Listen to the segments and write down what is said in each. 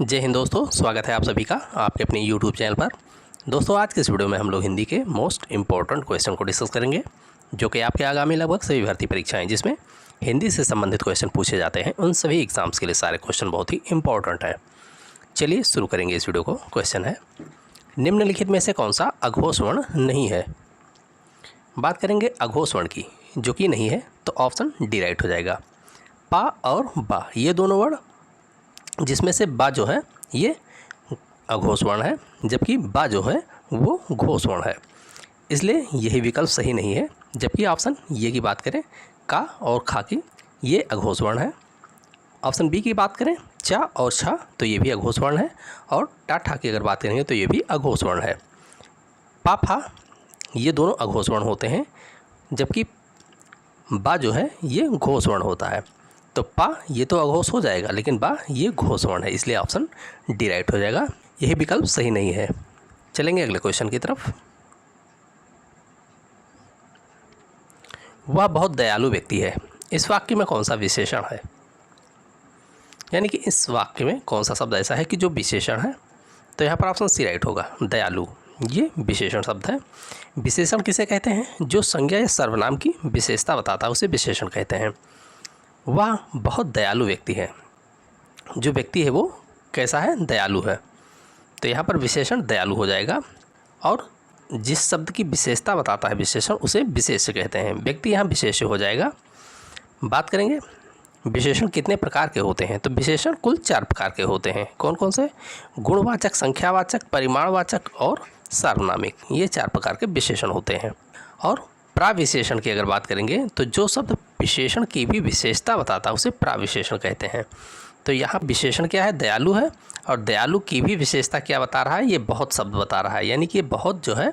जय हिंद दोस्तों, स्वागत है आप सभी का आपके अपने YouTube चैनल पर। दोस्तों, आज के इस वीडियो में हम लोग हिंदी के मोस्ट इम्पॉर्टेंट क्वेश्चन को डिस्कस करेंगे, जो कि आपके आगामी लगभग सभी भर्ती परीक्षाएं जिसमें हिंदी से संबंधित क्वेश्चन पूछे जाते हैं, उन सभी एग्जाम्स के लिए सारे क्वेश्चन बहुत ही इंपॉर्टेंट है। चलिए शुरू करेंगे इस वीडियो को। क्वेश्चन है, निम्नलिखित में से कौन सा अघोष वर्ण नहीं है। बात करेंगे अघोष वर्ण की, जो कि नहीं है, तो ऑप्शन डी राइट हो जाएगा। पा और बा, ये दोनों वर्ण जिसमें से बा जो है ये अघोष वर्ण है, जबकि बा जो है वो घोष वर्ण है, इसलिए यही विकल्प सही नहीं है। जबकि ऑप्शन ये की बात करें का और खा की, ये अघोष वर्ण है। ऑप्शन बी की बात करें चा और छा, तो ये भी अघोष वर्ण है। और टा ठा की अगर बात करेंगे तो ये भी अघोष वर्ण है। पा फा ये दोनों अघोष वर्ण होते हैं, जबकि बा जो है ये घोष वर्ण होता है। तो पा ये तो अघोष हो जाएगा, लेकिन बा ये घोष वर्ण है, इसलिए ऑप्शन डी राइट हो जाएगा। यही विकल्प सही नहीं है। चलेंगे अगले क्वेश्चन की तरफ। वह बहुत दयालु व्यक्ति है, इस वाक्य में कौन सा विशेषण है। यानी कि इस वाक्य में कौन सा शब्द ऐसा है कि जो विशेषण है, तो यहाँ पर ऑप्शन सी राइट होगा। दयालु ये विशेषण शब्द है। विशेषण किसे कहते हैं? जो संज्ञा या सर्वनाम की विशेषता बताता है उसे विशेषण कहते हैं। वह बहुत दयालु व्यक्ति है, जो व्यक्ति है वो कैसा है? दयालु है। तो यहाँ पर विशेषण दयालु हो जाएगा। और जिस शब्द की विशेषता बताता है विशेषण, उसे विशेष्य कहते हैं। व्यक्ति यहाँ विशेष्य हो जाएगा। बात करेंगे विशेषण कितने प्रकार के होते हैं, तो विशेषण कुल 4 प्रकार के होते हैं। कौन कौन से? गुणवाचक, संख्यावाचक, परिमाणवाचक और सार्वनामिक, ये 4 प्रकार के विशेषण होते हैं। और प्राविशेषण की अगर बात करेंगे तो जो शब्द विशेषण की भी विशेषता बताता है उसे प्राविशेषण कहते हैं। तो यहाँ विशेषण क्या है? दयालु है। और दयालु की भी विशेषता क्या बता रहा है? ये बहुत शब्द बता रहा है, यानी कि ये बहुत जो है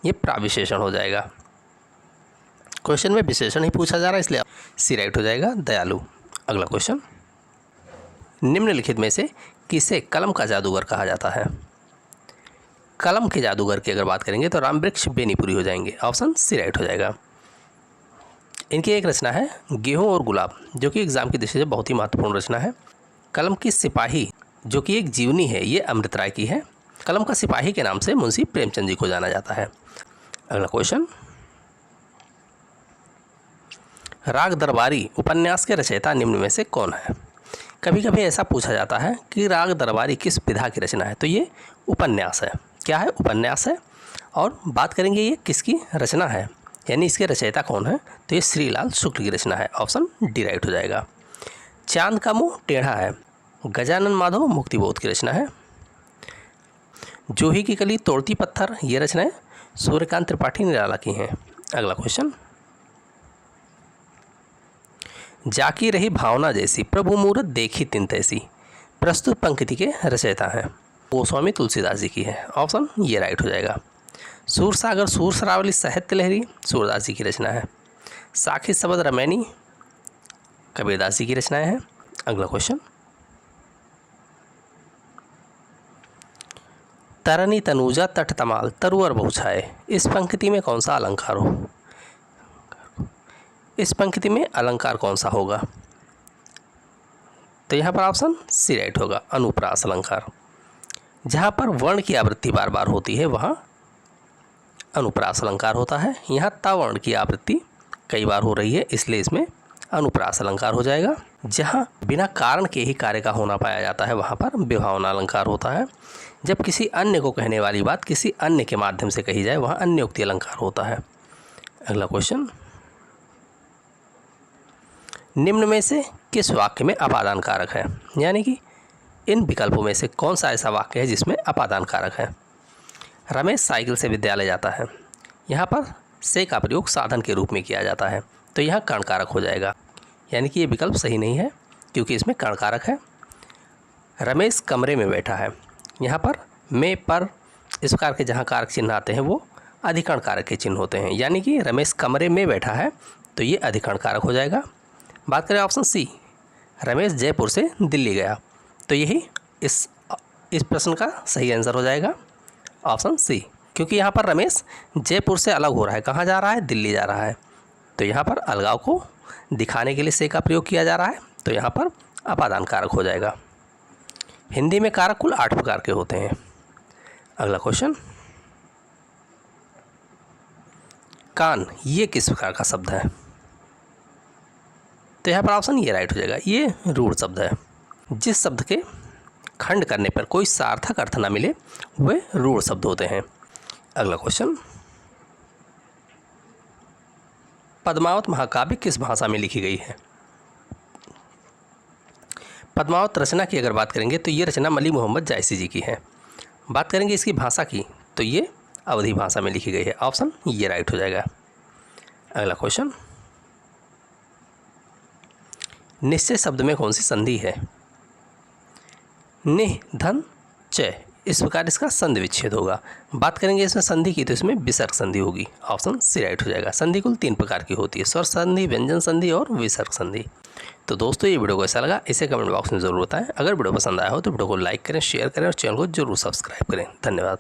ये प्राविशेषण हो जाएगा। क्वेश्चन में विशेषण ही पूछा जा रहा है, इसलिए सी राइट हो जाएगा, दयालु। अगला क्वेश्चन, निम्नलिखित में से किसे कलम का जादूगर कहा जाता है। कलम के जादूगर की अगर बात करेंगे तो रामवृक्ष बेनीपुरी हो जाएंगे। ऑप्शन सी राइट हो जाएगा। इनकी एक रचना है गेहूं और गुलाब, जो कि एग्जाम की दृष्टि से बहुत ही महत्वपूर्ण रचना है। कलम की सिपाही, जो कि एक जीवनी है, ये अमृत राय की है। कलम का सिपाही के नाम से मुंशी प्रेमचंद जी को जाना जाता है। अगला क्वेश्चन, राग दरबारी उपन्यास के रचयिता निम्न में से कौन है। कभी कभी ऐसा पूछा जाता है कि राग दरबारी किस विधा की रचना है, तो ये उपन्यास है। क्या है? उपन्यास है। और बात करेंगे ये किसकी रचना है, यानी इसके रचयिता कौन है, तो ये श्रीलाल शुक्ल की रचना है। ऑप्शन डी राइट हो जाएगा। चांद का मुंह टेढ़ा है, गजानन माधव मुक्तिबोध की रचना है। जूही की कली तोड़ती पत्थर, ये रचनाएं सूर्यकांत त्रिपाठी निराला की हैं। अगला क्वेश्चन, जाकी रही भावना जैसी, प्रभु मूरत देखी तिन तैसी, प्रस्तुत पंक्ति के रचयिता हैं। गोस्वामी तुलसीदास जी की है। ऑप्शन ये राइट हो जाएगा। सूरसागर सूर सरावली साहित्य लहरी, सूरदास जी की रचना है। साखी शबद रमैनी, कबीरदास जी की रचनाएं हैं। अगला क्वेश्चन, तरनी तनुजा तट तमाल तरुअर बहुछाए, इस पंक्ति में कौन सा अलंकार हो। इस पंक्ति में अलंकार कौन सा होगा, तो यहाँ पर ऑप्शन सी राइट होगा, अनुप्रास अलंकार। जहाँ पर वर्ण की आवृत्ति बार बार होती है वहाँ अनुप्रास अलंकार होता है। यहाँ ता वर्ण की आवृत्ति कई बार हो रही है, इसलिए इसमें अनुप्रास अलंकार हो जाएगा। जहाँ बिना कारण के ही कार्य का होना पाया जाता है वहाँ पर विभावना अलंकार होता है। जब किसी अन्य को कहने वाली बात किसी अन्य के माध्यम से कही जाए वहाँ अन्योक्ति अलंकार होता है। अगला क्वेश्चन, निम्न में से किस वाक्य में अपादान कारक है, यानी कि इन विकल्पों में से कौन सा ऐसा वाक्य है जिसमें अपादान कारक है। रमेश साइकिल से विद्यालय जाता है, यहाँ पर से का प्रयोग साधन के रूप में किया जाता है, तो यहाँ कर्ण कारक हो जाएगा, यानी कि ये विकल्प सही नहीं है क्योंकि इसमें कर्ण कारक है। रमेश कमरे में बैठा है, यहाँ पर में पर इस प्रकार के जहाँ कारक चिन्ह आते हैं वो अधिकरण कारक के चिन्ह होते हैं, यानी कि रमेश कमरे में बैठा है तो ये अधिकरण कारक हो जाएगा। बात करें ऑप्शन सी, रमेश जयपुर से दिल्ली गया, तो यही इस प्रश्न का सही आंसर हो जाएगा, ऑप्शन सी। क्योंकि यहाँ पर रमेश जयपुर से अलग हो रहा है, कहाँ जा रहा है? दिल्ली जा रहा है, तो यहाँ पर अलगाव को दिखाने के लिए से का प्रयोग किया जा रहा है, तो यहाँ पर अपादान कारक हो जाएगा। हिंदी में कारक कुल 8 प्रकार के होते हैं। अगला क्वेश्चन, कान ये किस प्रकार का शब्द है? तो यहाँ पर ऑप्शन ये राइट हो जाएगा, ये रूढ़ शब्द है। जिस शब्द के खंड करने पर कोई सार्थक अर्थ ना मिले वे रूढ़ शब्द होते हैं। अगला क्वेश्चन, पद्मावत महाकाव्य किस भाषा में लिखी गई है? पद्मावत रचना की अगर बात करेंगे तो ये रचना मली मोहम्मद जायसी जी की है। बात करेंगे इसकी भाषा की तो ये अवधी भाषा में लिखी गई है। ऑप्शन ये राइट हो जाएगा। अगला क्वेश्चन, निश्चय शब्द में कौन सी संधि है? निह धन च, इस प्रकार इसका संधि विच्छेद होगा। बात करेंगे इसमें संधि की तो इसमें विसर्ग संधि होगी। ऑप्शन सी राइट हो जाएगा। संधि कुल 3 प्रकार की होती है, स्वर संधि, व्यंजन संधि और विसर्ग संधि। तो दोस्तों ये वीडियो को ऐसा लगा इसे कमेंट बॉक्स में ज़रूर बताएं। अगर वीडियो पसंद आया हो तो वीडियो को लाइक करें, शेयर करें और चैनल को जरूर सब्सक्राइब करें। धन्यवाद।